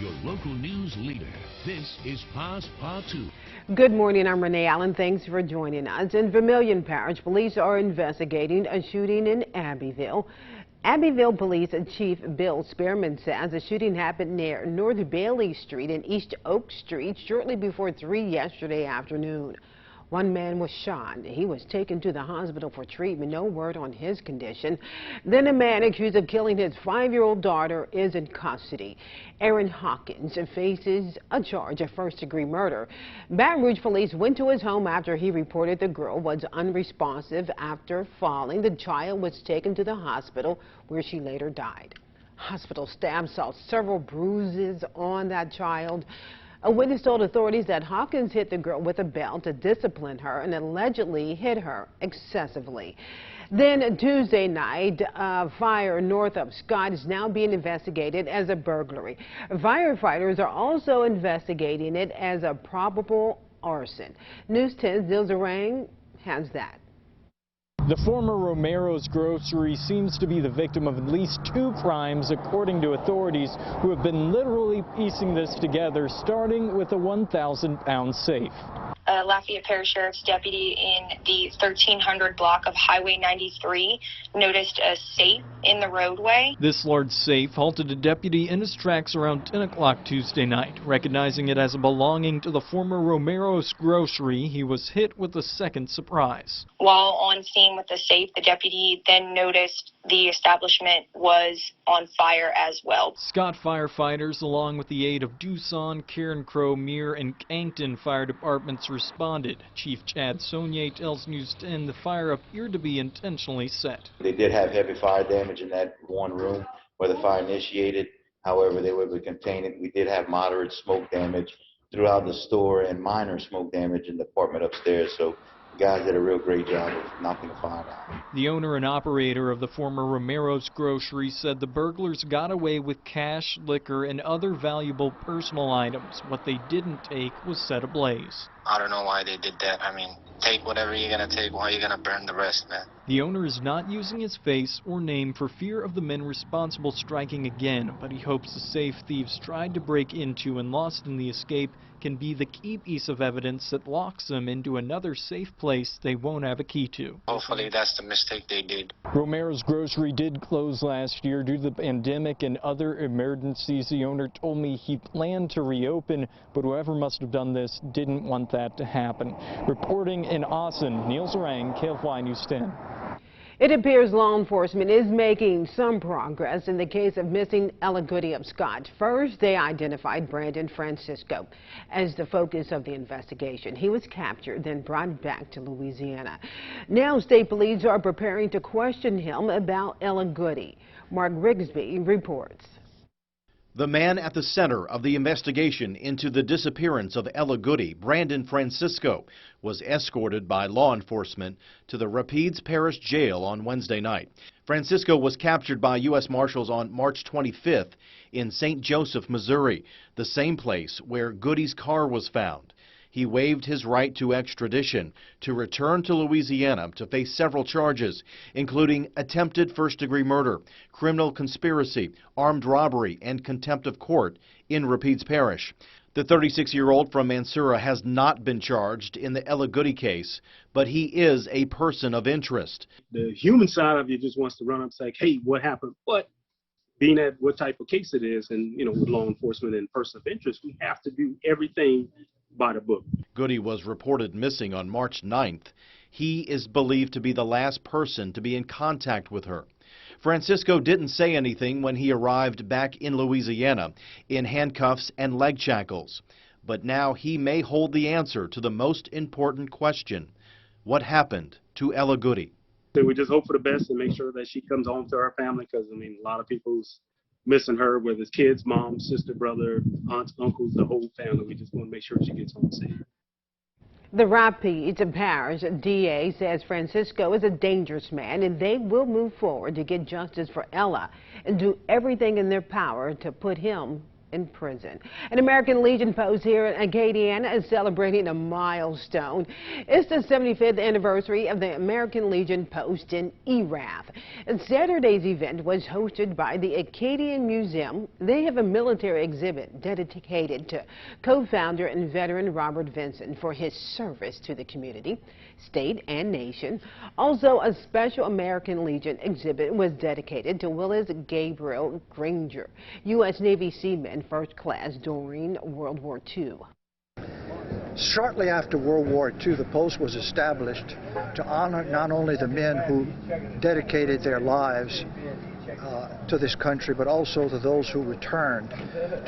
your local news leader. This is Passepartout. Good morning, I'm Renee Allen. Thanks for joining us. In Vermilion Parish, police are investigating a shooting in Abbeville. Abbeville Police Chief Bill Spearman says the shooting happened near North Bailey Street and East Oak Street shortly before 3 yesterday afternoon. One man was shot. He was taken to the hospital for treatment. No word on his condition. Then a man accused of killing his 5-year-old daughter is in custody. Aaron Hawkins faces a charge of first-degree murder. Baton Rouge police went to his home after he reported the girl was unresponsive after falling. The child was taken to the hospital where she later died. Hospital staff saw several bruises on that child. A witness told authorities that Hawkins hit the girl with a belt to discipline her and allegedly hit her excessively. Then Tuesday night, a fire north of Scott is now being investigated as a burglary. Firefighters are also investigating it as a probable arson. News 10's Dil Zarang has that. The former Romero's Grocery seems to be the victim of at least 2 crimes, according to authorities who have been literally piecing this together, starting with a 1,000-pound safe. A Lafayette Parish Sheriff's deputy in the 1300 block of Highway 93 noticed a safe in the roadway. This large safe halted a deputy in his tracks around 10 o'clock Tuesday night. Recognizing it as belonging to the former Romero's Grocery, he was hit with a second surprise. While on scene with the safe, the deputy then noticed the establishment was on fire as well. Scott firefighters, along with the aid of Doosan, Carencro, Muir, and Yankton fire departments responded. Chief Chad Saunier tells News 10 the fire appeared to be intentionally set. They did have heavy fire damage in that one room where the fire initiated. However, they were able to contain it. We did have moderate smoke damage throughout the store and minor smoke damage in the apartment upstairs. So the guys did a real great job of knocking the fire down. The owner and operator of the former Romero's Grocery said the burglars got away with cash, liquor, and other valuable personal items. What they didn't take was set ablaze. I don't know why they did that. I mean, take whatever you're going to take. Why are you going to burn the rest, man? The owner is not using his face or name for fear of the men responsible striking again, but he hopes the safe thieves tried to break into and lost in the escape can be the key piece of evidence that locks them into another safe place they won't have a key to. Hopefully that's the mistake they did. Romero's Grocery did close last year due to the pandemic and other emergencies. The owner told me he planned to reopen, but whoever must have done this didn't want that to happen. Reporting in Austin, Neil Zarang, KFY News 10. It appears law enforcement is making some progress in the case of missing Ella Goody of Scott. First, they identified Brandon Francisco as the focus of the investigation. He was captured, then brought back to Louisiana. Now, state police are preparing to question him about Ella Goody. Mark Rigsby reports. The man at the center of the investigation into the disappearance of Ella Goody, Brandon Francisco, was escorted by law enforcement to the Rapides Parish Jail on Wednesday night. Francisco was captured by U.S. Marshals on March 25th in St. Joseph, Missouri, the same place where Goody's car was found. He waived his right to extradition to return to Louisiana to face several charges, including attempted first-degree murder, criminal conspiracy, armed robbery, and contempt of court in Rapides Parish. The 36-year-old from Mansura has not been charged in the Ella Goody case, but he is a person of interest. The human side of you just wants to run up and say, hey, what happened? But being at what type of case it is, and, you know, with law enforcement and person of interest, we have to do everything by the book. Goody was reported missing on March 9th. He is believed to be the last person to be in contact with her. Francisco didn't say anything when he arrived back in Louisiana in handcuffs and leg shackles. But now he may hold the answer to the most important question. What happened to Ella Goody? So we just hope for the best and make sure that she comes home to our family, because, I mean, a lot of people's missing her, whether it's kids, mom, sister, brother, aunts, uncles, the whole family. We just want to make sure she gets home safe. The Rapides Parish DA says Francisco is a dangerous man and they will move forward to get justice for Ella and do everything in their power to put him in prison. An American Legion post here in Acadiana is celebrating a milestone. It's the 75th anniversary of the American Legion post in Erath. And Saturday's event was hosted by the Acadian Museum. They have a military exhibit dedicated to co-founder and veteran Robert Vinson for his service to the community, state, and nation. Also, a special American Legion exhibit was dedicated to Willis Gabriel Granger, U.S. Navy seaman first class during World War II. Shortly after World War II, the post was established to honor not only the men who dedicated their lives to this country, but also to those who returned,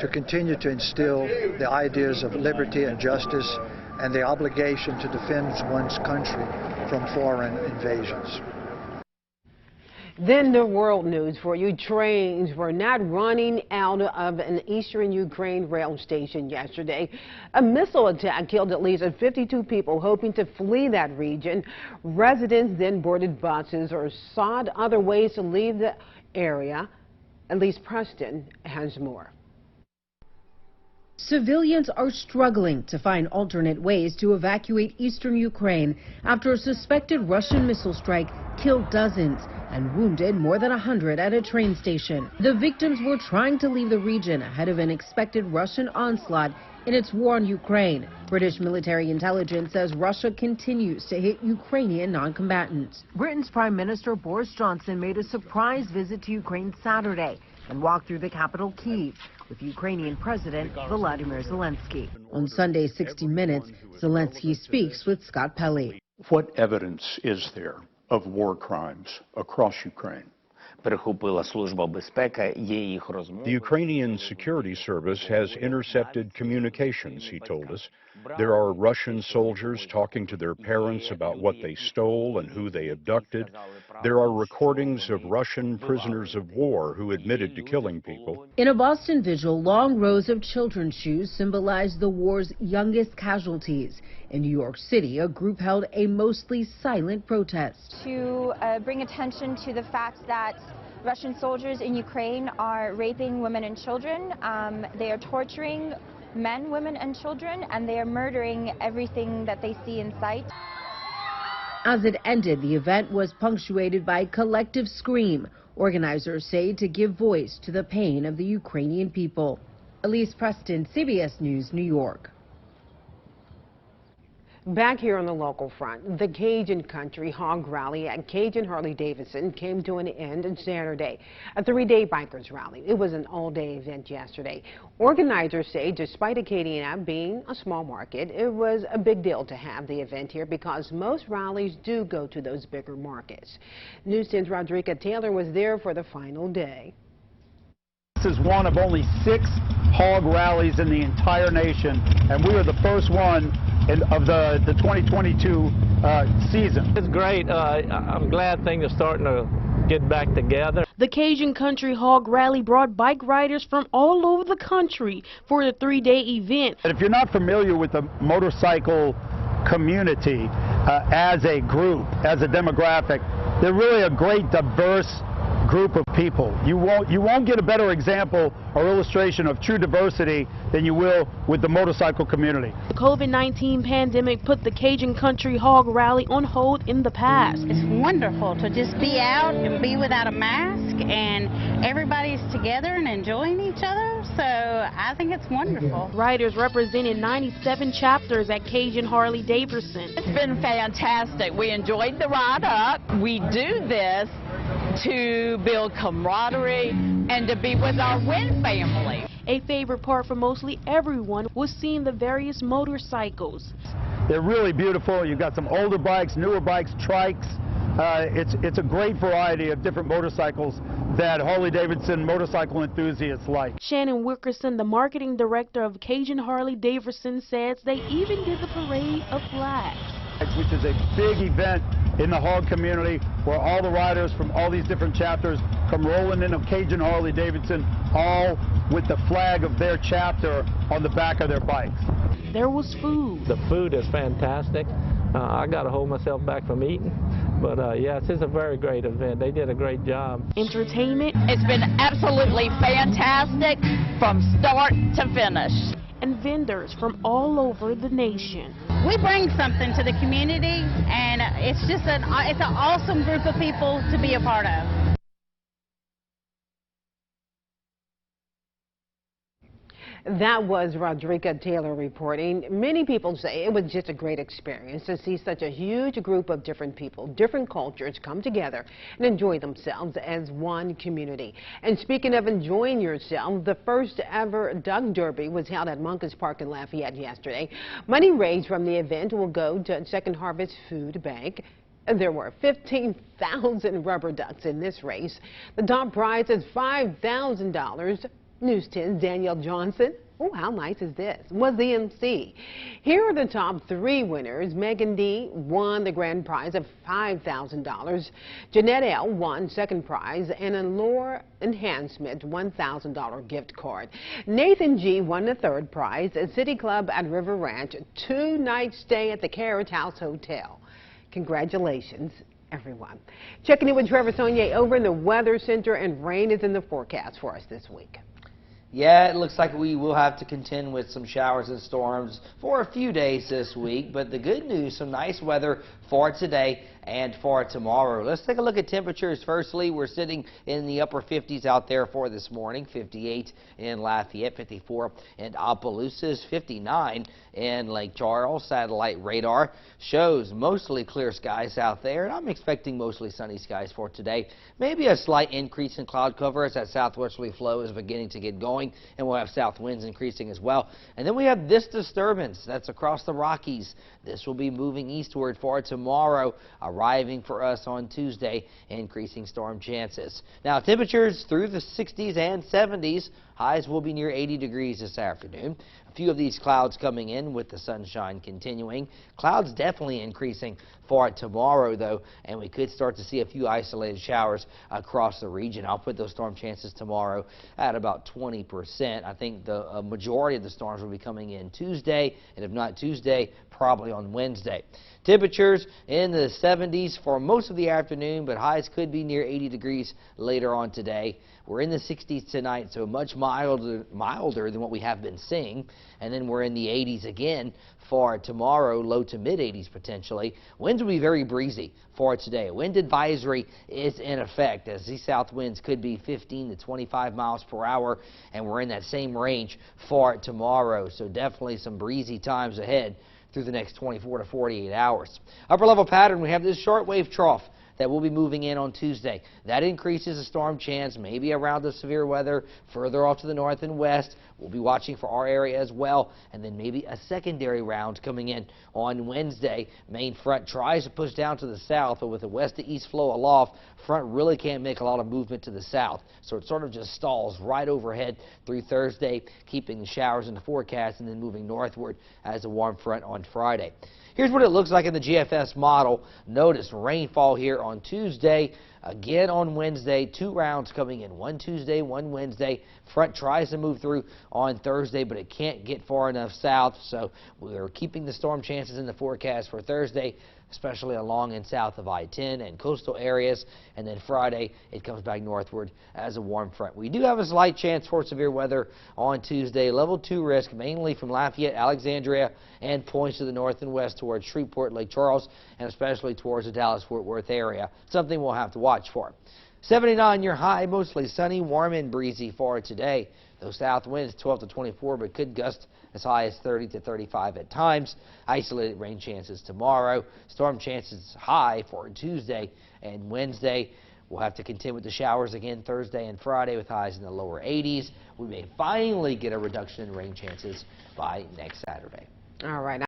to continue to instill the ideas of liberty and justice and the obligation to defend one's country from foreign invasions. Then the world news for you. Trains were not running out of an eastern Ukraine rail station yesterday. A missile attack killed at least 52 people hoping to flee that region. Residents then boarded buses or sought other ways to leave the area. Elise Preston has more. Civilians are struggling to find alternate ways to evacuate eastern Ukraine after a suspected Russian missile strike killed dozens and wounded more than 100 at a train station. The victims were trying to leave the region ahead of an expected Russian onslaught in its war on Ukraine. British military intelligence says Russia continues to hit Ukrainian non-combatants. Britain's Prime Minister Boris Johnson made a surprise visit to Ukraine Saturday and walked through the capital, Kyiv, with Ukrainian President Volodymyr Zelensky. On Sunday's 60 Minutes, Zelensky speaks with Scott Pelley. What evidence is there of war crimes across Ukraine? The Ukrainian Security Service has intercepted communications, he told us. There are Russian soldiers talking to their parents about what they stole and who they abducted. There are recordings of Russian prisoners of war who admitted to killing people. In a Boston vigil, long rows of children's shoes symbolize the war's youngest casualties. In New York City, a group held a mostly silent protest. To bring attention to the fact that Russian soldiers in Ukraine are raping women and children. They are torturing men, women, and children, and they are murdering everything that they see in sight. As it ended, the event was punctuated by a collective scream, organizers say, to give voice to the pain of the Ukrainian people. Elise Preston, CBS News, New York. Back here on the local front, the Cajun Country Hog Rally at Cajun Harley-Davidson came to an end on Saturday. A three-day bikers rally. It was an all-day event yesterday. Organizers say despite Acadiana being a small market, it was a big deal to have the event here because most rallies do go to those bigger markets. News 10's Rodrika Taylor was there for the final day. This is one of only 6 hog rallies in the entire nation, and we are the first one of the 2022 season. It's great. I'm glad things are starting to get back together. The Cajun Country Hog Rally brought bike riders from all over the country for the 3-day event. If you're not familiar with the motorcycle community as a group, as a demographic, they're really a great diverse group of people. You won't get a better example or illustration of true diversity than you will with the motorcycle community. The COVID-19 pandemic put the Cajun Country Hog Rally on hold in the past. It's wonderful to just be out and be without a mask, and everybody's together and enjoying each other, so I think it's wonderful. Riders represented 97 chapters at Cajun Harley-Davidson. It's been fantastic. We enjoyed the ride up. We do this to build camaraderie and to be with our WIN family. A favorite part for mostly everyone was seeing the various motorcycles. They're really beautiful. You've got some older bikes, newer bikes, trikes. It's a great variety of different motorcycles that Harley-Davidson motorcycle enthusiasts like. Shannon Wilkerson, the marketing director of Cajun Harley-Davidson, says they even did the parade of flags, which is a big event in the hog community where all the riders from all these different chapters come rolling into Cajun Harley-Davidson, all with the flag of their chapter on the back of their bikes. There was food. The food is fantastic. I got to hold myself back from eating. But yes, it's a very great event. They did a great job. Entertainment. It's been absolutely fantastic from start to finish. And vendors from all over the nation. We bring something to the community, and it's an awesome group of people to be a part of. That was Rodrika Taylor reporting. Many people say it was just a great experience to see such a huge group of different people, different cultures come together and enjoy themselves as one community. And speaking of enjoying yourself, the first ever Duck Derby was held at Moncus Park in Lafayette yesterday. Money raised from the event will go to Second Harvest Food Bank. There were 15,000 rubber ducks in this race. The top prize is $5,000. News 10's Danielle Johnson. Oh, how nice is this? Was the MC. Here are the top three winners. Megan D won the grand prize of $5,000. Jeanette L won second prize, and Allure Enhancement $1,000 gift card. Nathan G won the third prize. A City Club at River Ranch 2-night stay at the Carriage House Hotel. Congratulations, everyone. Checking in with Trevor Sonier over in the Weather Center, and rain is in the forecast for us this week. Yeah, it looks like we will have to contend with some showers and storms for a few days this week, but the good news, some nice weather for today and for tomorrow. Let's take a look at temperatures. Firstly, we're sitting in the upper 50s out there for this morning, 58 in Lafayette, 54 in Opelousas, 59 in Lake Charles. Satellite radar shows mostly clear skies out there, and I'm expecting mostly sunny skies for today. Maybe a slight increase in cloud cover as that southwesterly flow is beginning to get going, and we'll have south winds increasing as well. And then we have this disturbance that's across the Rockies. This will be moving eastward for tomorrow, arriving for us on Tuesday, increasing storm chances. Now, temperatures through the 60s and 70s. Highs will be near 80 degrees this afternoon. A few of these clouds coming in with the sunshine continuing. Clouds definitely increasing for tomorrow, though, and we could start to see a few isolated showers across the region. I'll put those storm chances tomorrow at about 20%. I think the majority of the storms will be coming in Tuesday, and if not Tuesday, probably on Wednesday. Temperatures in the 70s for most of the afternoon, but highs could be near 80 degrees later on today. We're in the 60s tonight, so much milder than what we have been seeing. And then we're in the 80s again for tomorrow, low to mid 80s potentially. Winds will be very breezy for today. A wind advisory is in effect as these south winds could be 15 to 25 miles per hour, and we're in that same range for tomorrow. So definitely some breezy times ahead through the next 24 to 48 hours. Upper level pattern, we have this shortwave trough that will be moving in on Tuesday. That increases the storm chance, maybe around the severe weather further off to the north and west. We'll be watching for our area as well, and then maybe a secondary round coming in on Wednesday. Main front tries to push down to the south, but with the west to east flow aloft, front really can't make a lot of movement to the south, so it sort of just stalls right overhead through Thursday, keeping the showers in the forecast and then moving northward as a warm front on Friday. Here's what it looks like in the GFS model. Notice rainfall here on Tuesday. Again on Wednesday, 2 rounds coming in. One Tuesday, one Wednesday. Front tries to move through on Thursday, but it can't get far enough south. So we're keeping the storm chances in the forecast for Thursday, especially along and south of I-10 and coastal areas. And then Friday, it comes back northward as a warm front. We do have a slight chance for severe weather on Tuesday. Level 2 risk, mainly from Lafayette, Alexandria, and points to the north and west towards Shreveport, Lake Charles, and especially towards the Dallas-Fort Worth area. Something we'll have to watch for. 79 your high, mostly sunny, warm and breezy for today. Those south winds 12 to 24, but could gust as high as 30 to 35 at times. Isolated rain chances tomorrow. Storm chances high for Tuesday and Wednesday. We'll have to contend with the showers again Thursday and Friday with highs in the lower 80s. We may finally get a reduction in rain chances by next Saturday. All right.